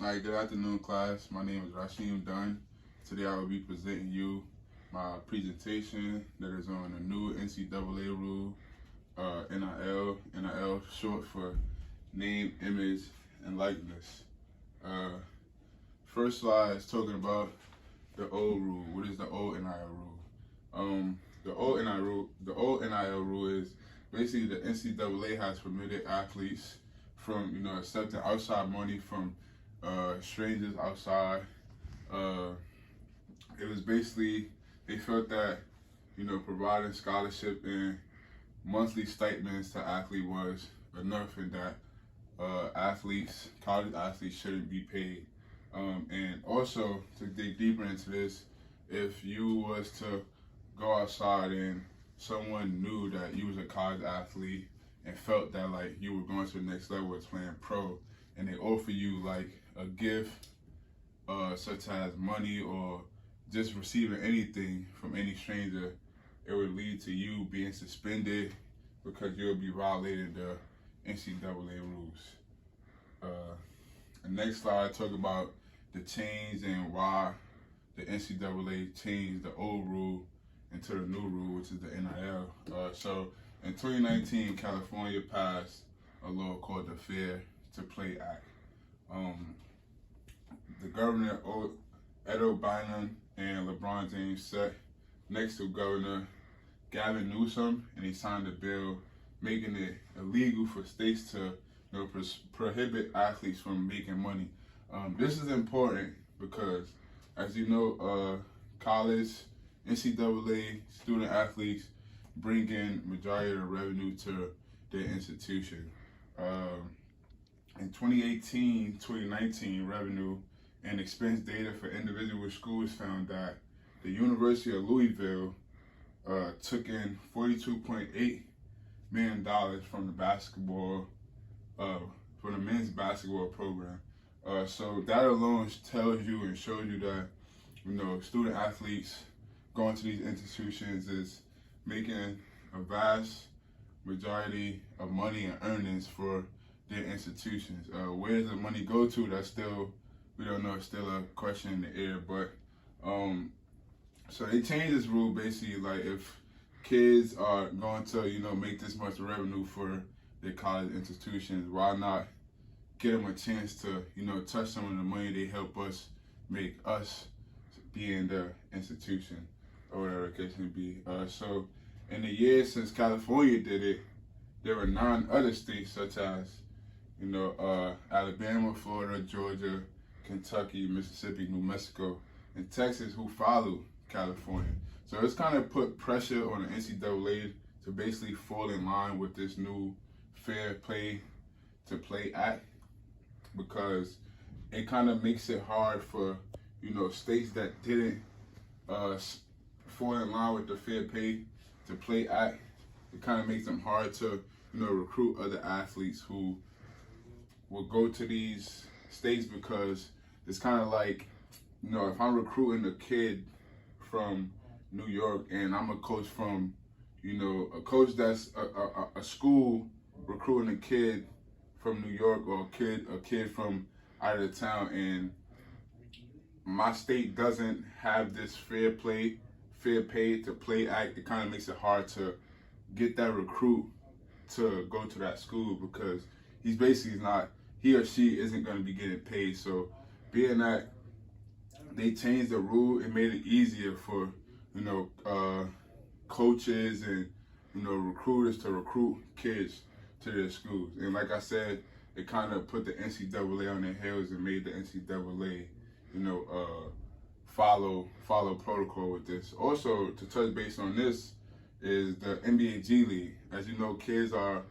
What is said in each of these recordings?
All right, good afternoon, class. My name is Rasheem Dunn. Today I will be presenting you my presentation that is on the new NCAA rule, NIL short for name, image, and likeness. Uh, First slide is talking about the old rule. What is the old NIL rule? The old NIL rule is basically the NCAA has permitted athletes from accepting outside money from strangers outside. Uh, it was basically they felt that providing scholarship and monthly stipends to athletes was enough, and that college athletes shouldn't be paid. And also to dig deeper into this, if you was to go outside and someone knew that you was a college athlete and felt that like you were going to the next level as playing pro, and they offer you like a gift, such as money or just receiving anything from any stranger, it would lead to you being suspended because you'll be violating the NCAA rules. Uh, the next slide talk about the change and why the NCAA changed the old rule into the new rule, which is the NIL. So in 2019, California passed a law called the Fair to Play Act. Um, the governor, Ed O'Biden, and LeBron James sat next to Governor Gavin Newsom, and he signed a bill making it illegal for states to prohibit athletes from making money. This is important because, as you know, college, NCAA student athletes bring in majority of the revenue to their institution. In 2018-2019 revenue and expense data for individual schools found that the University of Louisville took in $42.8 million from the basketball, for the men's basketball program. So that alone tells you and shows you that student athletes going to these institutions is making a vast majority of money and earnings for their institutions. Where does the money go to? That's still, we don't know. It's still a question in the air. But so they changed this rule basically like if kids are going to make this much revenue for their college institutions, why not get them a chance to touch some of the money they help us make us be in the institution or whatever the case may be. So in the years since California did it, there were 9 other states such as Alabama, Florida, Georgia, Kentucky, Mississippi, New Mexico, and Texas who followed California. So it's kind of put pressure on the NCAA to basically fall in line with this new Fair Play to Play Act, because it kind of makes it hard for states that didn't fall in line with the Fair Pay to Play Act. It kind of makes them hard to recruit other athletes who will go to these states, because it's kind of like if I'm recruiting a kid from New York and I'm a coach from a coach that's a school recruiting a kid from New York, or a kid from out of the town, and my state doesn't have this fair pay to play act, it kind of makes it hard to get that recruit to go to that school, because he or she isn't going to be getting paid. So being that they changed the rule, it made it easier for coaches and recruiters to recruit kids to their schools. And like I said, it kind of put the NCAA on their heels and made the NCAA follow protocol with this. Also, to touch base on this is the NBA G League. As you know, kids are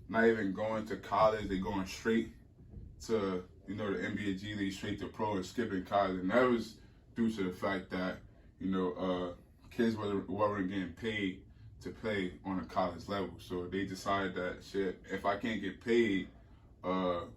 not even going to college; they're going straight to the NBA G League, straight to pro, and skipping college. And that was due to the fact that kids weren't getting paid to play on a college level. So they decided that shit, if I can't get paid on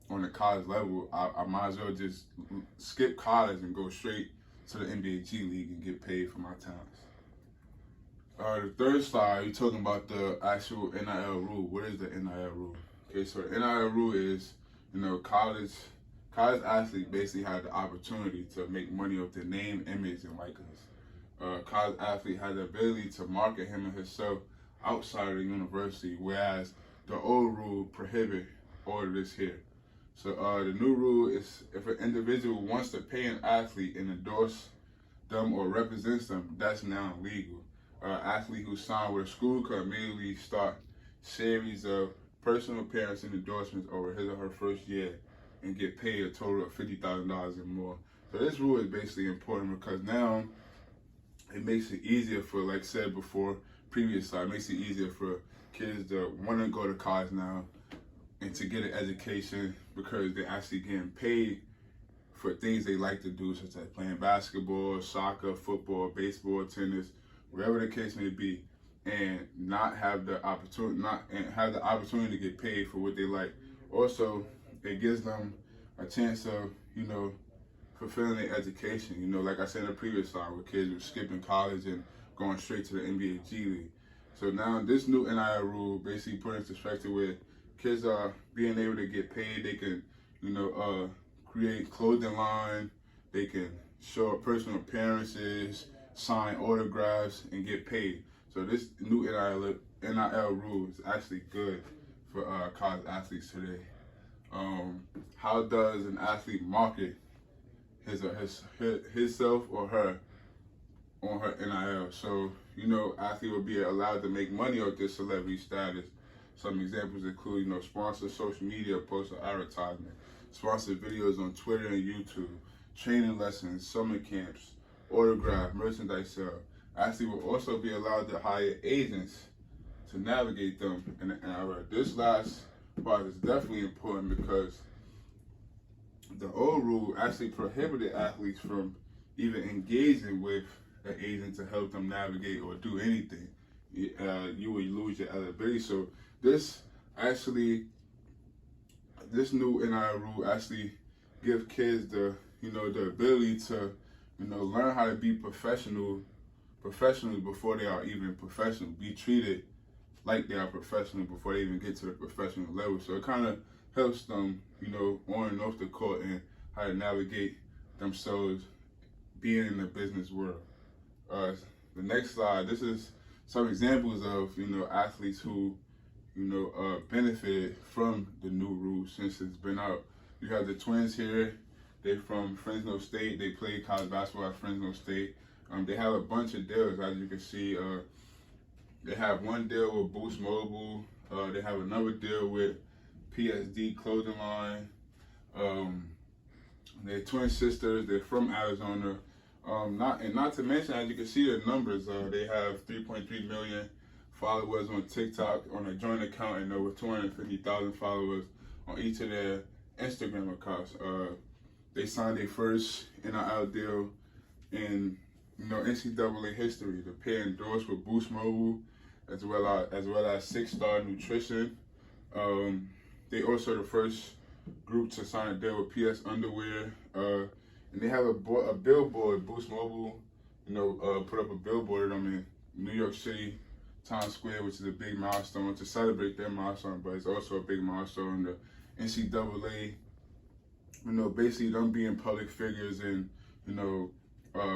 the college level, I might as well just skip college and go straight to the NBA G League and get paid for my talents. The third slide, you're talking about the actual NIL rule. What is the NIL rule? Okay, so the NIL rule is, college college athletes basically had the opportunity to make money off their name, image, and likeness. College athlete had the ability to market him and himself outside of the university, whereas the old rule prohibit all of this here. So the new rule is if an individual wants to pay an athlete and endorse them or represents them, that's now legal. Athlete who signed with a school could immediately start series of personal appearance and endorsements over his or her first year and get paid a total of $50,000 and more. So this rule is basically important because now it makes it easier for, like I said before, previously, it makes it easier for kids to want to go to college now and to get an education because they're actually getting paid for things they like to do, such as playing basketball, soccer, football, baseball, tennis, whatever the case may be, and not have the opportunity to get paid for what they like. Also, it gives them a chance of, fulfilling their education. Like I said in the previous slide, where kids were skipping college and going straight to the NBA G League. So now this new NIL rule basically put in perspective where kids are being able to get paid. They can, create clothing line. They can show up personal appearances, sign autographs, and get paid. So this new NIL rule is actually good for college athletes today. How does an athlete market himself or her on her NIL? So, athlete will be allowed to make money off their celebrity status. Some examples include, sponsored social media posts or advertisement, sponsored videos on Twitter and YouTube, training lessons, summer camps, autograph, merchandise sale. Athlete will also be allowed to hire agents to navigate them in the NIL. This last part is definitely important because the old rule actually prohibited athletes from even engaging with an agent to help them navigate or do anything. You would lose your eligibility. So this new NIL rule actually gives kids the ability to learn how to be professionals before they are even professional. Be treated like they are professional before they even get to the professional level. So it kind of helps them, on and off the court and how to navigate themselves being in the business world. The next slide, this is some examples of, athletes who, benefited from the new rules since it's been out. You have the Twins here. They're from Fresno State. They play college basketball at Fresno State. They have a bunch of deals, as you can see. They have one deal with Boost Mobile. They have another deal with PSD Clothing Line. They're twin sisters. They're from Arizona. Not to mention, as you can see, the numbers. They have 3.3 million followers on TikTok on a joint account and over 250,000 followers on each of their Instagram accounts. They signed their first NIL deal in NCAA history. The pair endorsed with Boost Mobile as well as Six Star Nutrition. They also the first group to sign a deal with PS Underwear. And they have a billboard. Boost Mobile, put up a billboard of them in New York City, Times Square, which is a big milestone to celebrate their milestone, but it's also a big milestone. The NCAA, basically them being public figures and,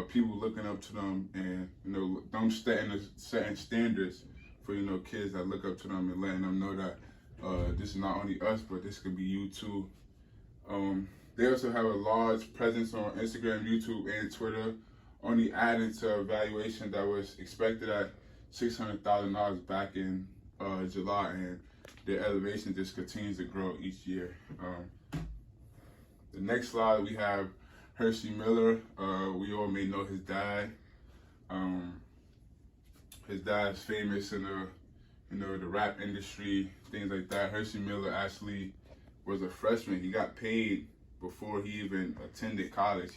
people looking up to them and, them setting standards for, kids that look up to them and letting them know that this is not only us, but this could be you too. They also have a large presence on Instagram, YouTube, and Twitter, only adding to a valuation that was expected at $600,000 back in July, and their elevation just continues to grow each year. The next slide, we have Hershey Miller. We all may know his dad. His dad's famous in the rap industry, things like that. Hershey Miller actually was a freshman. He got paid before he even attended college.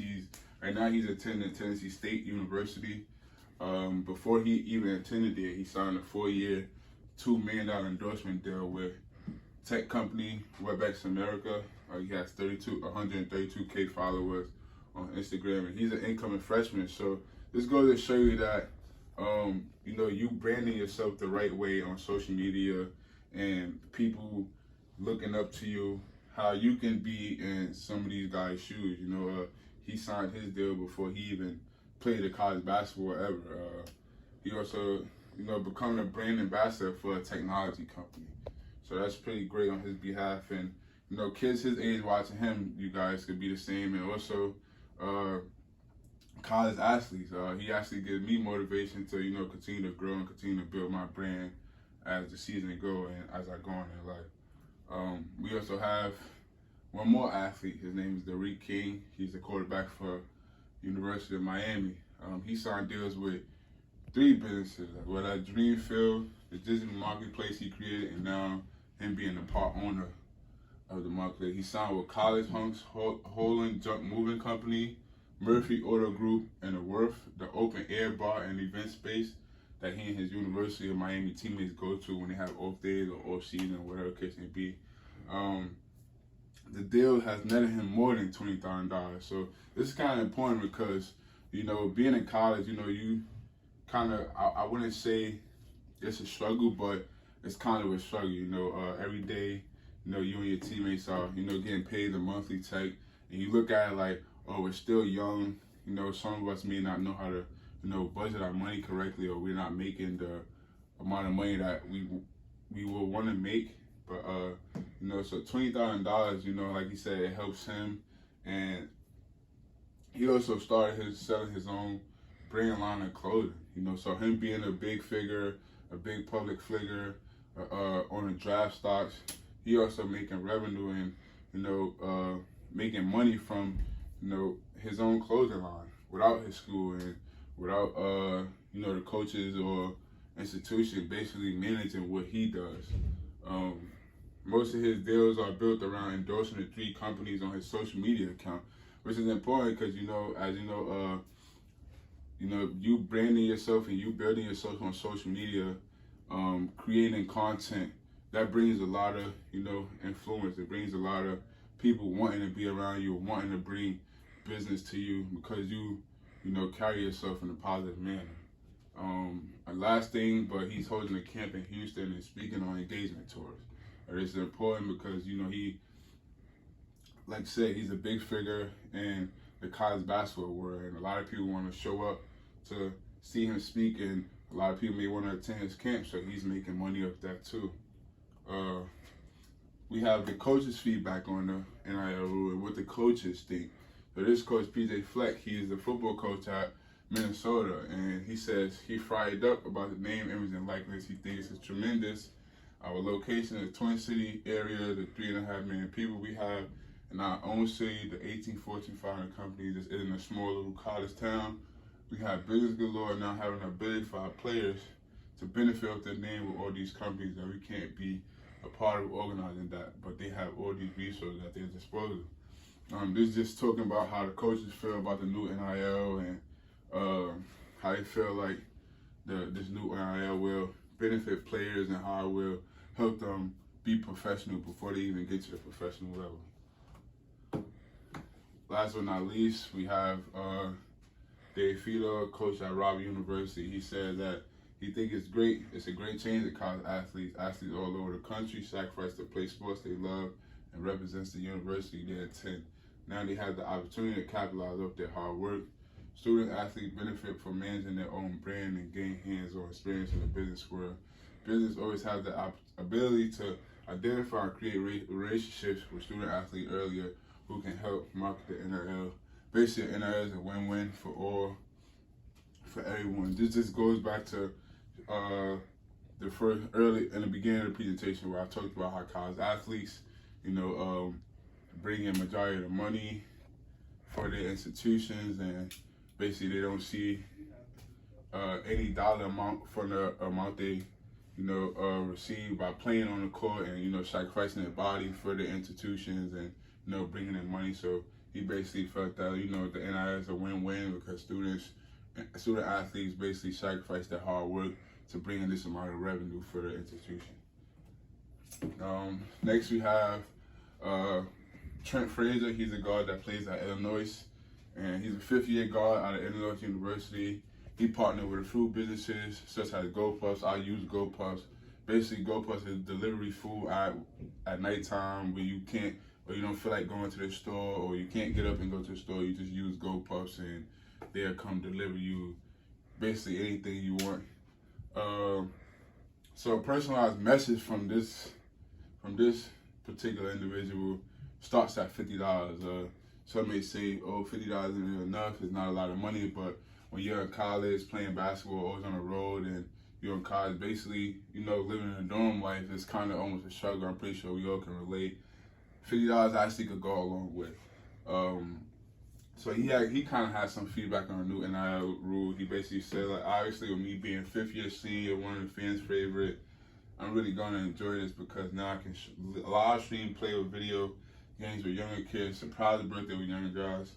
Right now he's attending Tennessee State University. Before he even attended there, he signed a 4-year, $2 million endorsement deal with tech company WebEx America. He has 132K followers on Instagram, and he's an incoming freshman. So this goes to show you that you branding yourself the right way on social media and people looking up to you how you can be in some of these guys' shoes. You know, he signed his deal before he even played the college basketball ever. He also, you know, becoming a brand ambassador for a technology company. So that's pretty great on his behalf. And, you know, kids his age watching him, you guys could be the same. And also, college athletes. He actually gives me motivation to, you know, continue to grow and continue to build my brand as the season go and as I go on in life. We also have one more athlete. His name is Derek King. He's the quarterback for University of Miami. He signed deals with 3 businesses. Well, that Dreamfield, the digital marketplace he created, and now him being the part owner of the marketplace. He signed with College Hunks, Holland Junk Moving Company, Murphy Auto Group, and the Worth, the open air bar and event space that he and his University of Miami teammates go to when they have off days or off season or whatever the case may be. The deal has netted him more than $20,000. So this is kind of important because, you know, being in college, you know, you kind of, I wouldn't say it's a struggle, but it's kind of a struggle, you know. Every day, you know, you and your teammates are, you know, getting paid the monthly check, and you look at it like, oh, we're still young, you know, some of us may not know how to, you know, budget our money correctly, or we're not making the amount of money that we will want to make. But, you know, so $20,000, you know, like he said, it helps him. And he also started selling his own brand line of clothing, you know, so him being a big figure, a big public figure on the draft stocks, he also making revenue and, you know, making money from, you know, his own clothing line without his school and without, you know, the coaches or institution basically managing what he does. Most of his deals are built around endorsing the 3 companies on his social media account, which is important because, you know, as you know, you branding yourself and you building yourself on social media, creating content, that brings a lot of, you know, influence. It brings a lot of people wanting to be around you, wanting to bring business to you because you know, carry yourself in a positive manner. And last thing, but he's holding a camp in Houston and speaking on engagement tours. This is important because, you know, he, like I said, he's a big figure in the college basketball world, and a lot of people want to show up to see him speak, and a lot of people may want to attend his camp, so he's making money off that too. We have the coaches' feedback on the NIL rule and what the coaches think. So this coach, PJ Fleck, he's the football coach at Minnesota, and he says he fired up about the name, image, and likeness. He thinks it's tremendous. Our location in the Twin City area, the 3.5 million people we have in our own city, the 18 Fortune 500 companies. This isn't a small little college town. We have business galore now, having the ability for our players to benefit off their name with all these companies that we can't be a part of organizing that, but they have all these resources at their disposal. This is just talking about how the coaches feel about the new NIL and how they feel like this new NIL will benefit players and how it will help them be professional before they even get to the professional level. Last but not least, we have Dave Fiedler, coach at Robert University. He said that he thinks it's great. It's a great change that college athletes all over the country sacrifice to play sports they love and represents the university they attend. Now they have the opportunity to capitalize off their hard work. Student athletes benefit from managing their own brand and gain hands-on experience in the business world. Business always has the ability to identify and create relationships with student athletes earlier who can help market the NIL. Basically, NIL is a win-win for everyone. This just goes back to the first early in the beginning of the presentation where I talked about how college athletes, you know, bring in majority of the money for their institutions, and basically they don't see any dollar amount from the amount they, you know, receive by playing on the court and, you know, sacrificing their body for the institutions and, you know, bringing in money. So he basically felt that, you know, the NIL is a win-win because student athletes basically sacrifice their hard work to bring in this amount of revenue for the institution. Next we have Trent Frazier. He's a guard that plays at Illinois, and he's a 5th-year guard out of Illinois University. He partnered with a few businesses such as GoPuffs. I use GoPuffs. Basically, GoPuffs is delivery food at nighttime when you can't or you don't feel like going to the store, or you can't get up and go to the store, you just use GoPuffs and they'll come deliver you basically anything you want. So a personalized message from this particular individual starts at $50. Some may say, oh, $50 isn't enough, it's not a lot of money, but when you're in college playing basketball, always on the road, and you're in college, basically, you know, living in a dorm life is kind of almost a struggle. I'm pretty sure we all can relate. $50 actually could go a long way. So he kind of had some feedback on the new NIL rule. He basically said, like, obviously with me being fifth year senior, one of the fans' favorite, I'm really gonna enjoy this because now I can live stream, play with video games with younger kids, surprise the birthday with younger guys,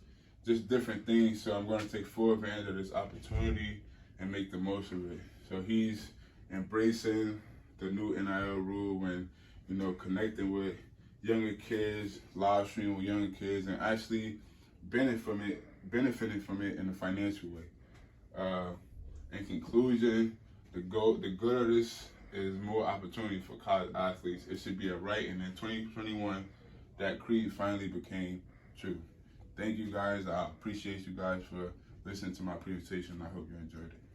just different things. So I'm gonna take full advantage of this opportunity and make the most of it. So he's embracing the new NIL rule when, you know, connecting with younger kids, live streaming with younger kids, and actually benefiting from it in a financial way. In conclusion, the good of this is more opportunity for college athletes. It should be a right, and in 2021, that creed finally became true. Thank you guys. I appreciate you guys for listening to my presentation. I hope you enjoyed it.